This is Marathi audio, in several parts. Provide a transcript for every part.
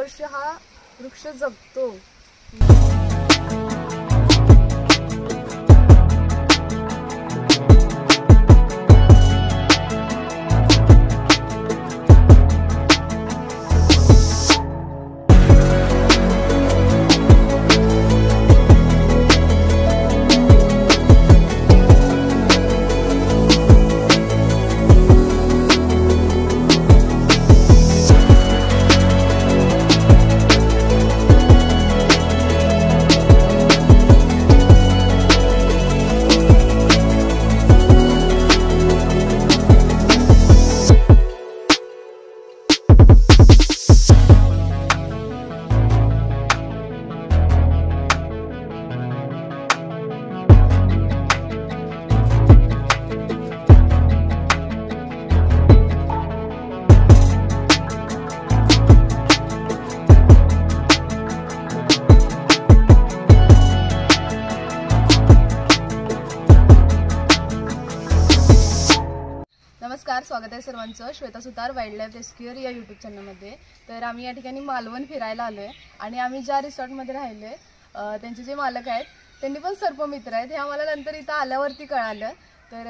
वर्ष हा वृक्ष जगतो। नमस्कार, स्वागत आहे सर्वांचं श्वेता सुतार वाईल्डलाईफ रेस्क्यूअर या यूट्यूब चॅनलमध्ये। तर आम्ही या ठिकाणी मालवण फिरायला आलो आहे आणि आम्ही ज्या रिसॉर्टमध्ये राहिलो आहे त्यांचे जे मालक आहेत त्यांनी पण सर्पमित्र आहेत, हे आम्हाला नंतर इथं आल्यावरती कळालं। तर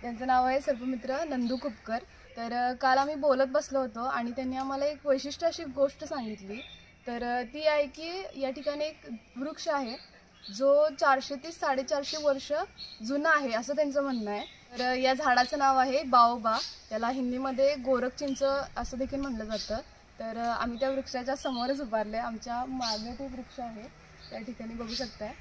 त्यांचं नाव आहे सर्पमित्र नंदू कुपकर। तर काल आम्ही बोलत बसलो होतो आणि त्यांनी आम्हाला एक वैशिष्ट्य अशी गोष्ट सांगितली, तर ती आहे की या ठिकाणी एक वृक्ष आहे जो 400 ते 450 वर्ष जुना आहे असं त्यांचं म्हणणं आहे। तर या झाडाचं नाव आहे बाओबा, त्याला हिंदीमध्ये गोरख चिंच असं देखील म्हटलं जातं। तर आम्ही त्या वृक्षाच्या समोरच उभारले, आमच्या मागे ते वृक्ष आहे त्या ठिकाणी बघू शकताय।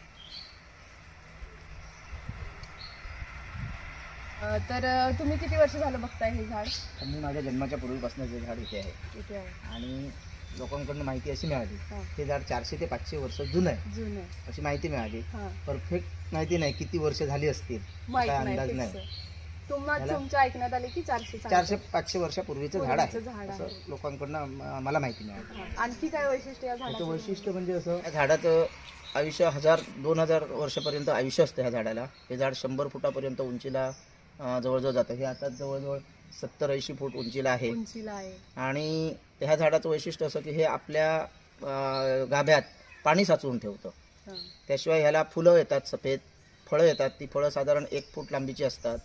तर तुम्ही किती वर्ष झालं बघताय हे झाड? मी माझ्या जन्माच्या पूर्वीपासून हे झाड इथे आहे आणि लोकांकडून माहिती अशी मिळाली हे झाड 400 ते 500 वर्ष जुनं आहे अशी माहिती मिळाली। परफेक्ट माहिती नाही किती वर्ष झाली असतील, काय अंदाज नाही। तुमच्या ऐकण्यात आले की 400-500 वर्षापूर्वीचं झाड आहे असं लोकांकडून मला माहिती मिळाली। आणखी काय वैशिष्ट्य या झाडाचं? वैशिष्ट्य म्हणजे असं, या झाडाचं आयुष्य 1000-2000 वर्षापर्यंत आयुष्य असतं ह्या झाडाला। हे झाड 100 फुटापर्यंत उंचीला जवळजवळ जातं। हे आता जवळजवळ 70-80 फूट उंचीला आहे आणि ह्या झाडाचं वैशिष्ट्य असं की हे आपल्या गाभ्यात पाणी साचवून ठेवतं। त्याशिवाय ह्याला फुलं येतात, सफेद फळं येतात। ती फळं साधारण 1 फूट लांबीची असतात,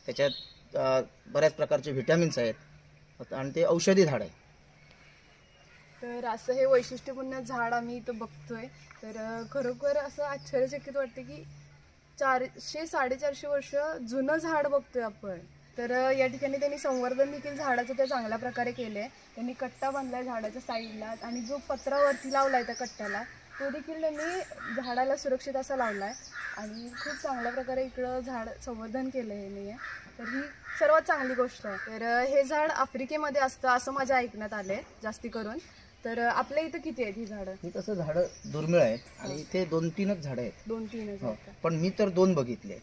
त्याच्यात बऱ्याच प्रकारचे व्हिटॅमिन्स आहेत आणि ते औषधी झाड आहे। तर असं हे वैशिष्ट्यपूर्ण झाड आम्ही इथं बघतोय, तर खरोखर असं आश्चर्यचकित वाटते की 400-450 वर्ष जुनं झाड बघतोय आपण। तर या ठिकाणी त्यांनी संवर्धन देखील झाडाचं त्या चांगल्या प्रकारे केलंय। त्यांनी कट्टा बांधलाय झाडाच्या साईडला आणि जो पत्रावरती लावलाय त्या कट्ट्याला तो देखील त्यांनी झाडाला सुरक्षित असा लावलाय आणि खूप चांगल्या प्रकारे इकडं झाड संवर्धन केलंय यांनी। तर ही सर्वात चांगली गोष्ट आहे। तर हे झाड आफ्रिकेमध्ये असतं असं माझ्या ऐकण्यात आलंय जास्ती करून। तर आपल्या इथं किती आहेत ही झाडं? ही तसं झाडं दुर्मिळ आहेत आणि इथे 2-3च झाडं आहेत। 2-3च आहेत, पण मी तर 2 बघितले,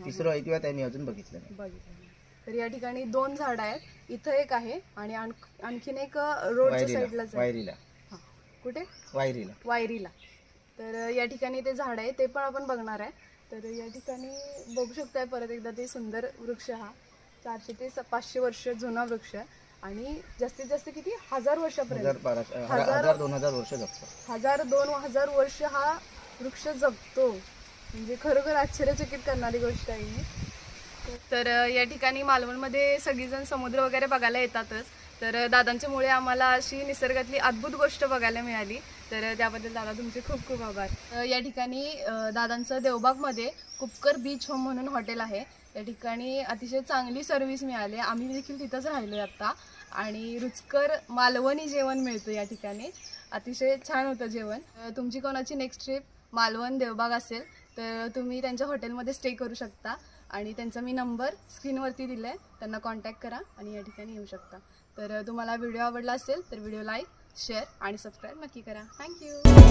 तिसरं ऐकूयात आहे मी अजून बघितलं नाही। तर या ठिकाणी 2 झाडं आहेत, इथं एक आहे आणि आणखीन एक रोडच्या साईडलाच वायरीला। कुठे? वायरीला। तर या ठिकाणी ते झाड आहे ते पण आपण बघणार आहे। तर या ठिकाणी बघू शकताय परत एकदा ते सुंदर वृक्ष, हा 400 ते 500 वर्ष जुना वृक्ष आणि जास्तीत जास्त किती 1000 वर्षापर्यंत 1000-2000 वर्ष जगतो। 1000-2000 वर्ष हा वृक्ष जगतो, म्हणजे खरोखर आश्चर्यचकित करणारी गोष्ट आहे ही। तर या ठिकाणी मालवणमध्ये सगळीजण समुद्र वगैरे बघायला येतातच, तर दादांच्यामुळे आम्हाला अशी निसर्गातली अद्भुत गोष्ट बघायला मिळाली। तर त्याबद्दल दादा तुमचे खूप खूप आभार। या ठिकाणी दादांचं देवबागमध्ये कुपकर बीच होम म्हणून हॉटेल आहे, या ठिकाणी अतिशय चांगली सर्व्हिस मिळाली। आम्ही देखील तिथंच राहिलो आता आणि रुचकर मालवणी जेवण मिळतं या ठिकाणी, अतिशय छान होतं जेवण। तुमची कोणाची नेक्स्ट ट्रिप मालवण देवबाग असेल तर तुम्ही त्यांच्या हॉटेलमध्ये स्टे करू शकता आणि त्यांचा मी नंबर स्क्रीनवरती दिला आहे, त्यांना कॉन्टॅक्ट करा आणि या ठिकाणी येऊ शकता। तर तुम्हाला व्हिडिओ आवडला असेल तर व्हिडिओ लाईक, शेअर आणि सबस्क्राईब नक्की करा। थँक्यू।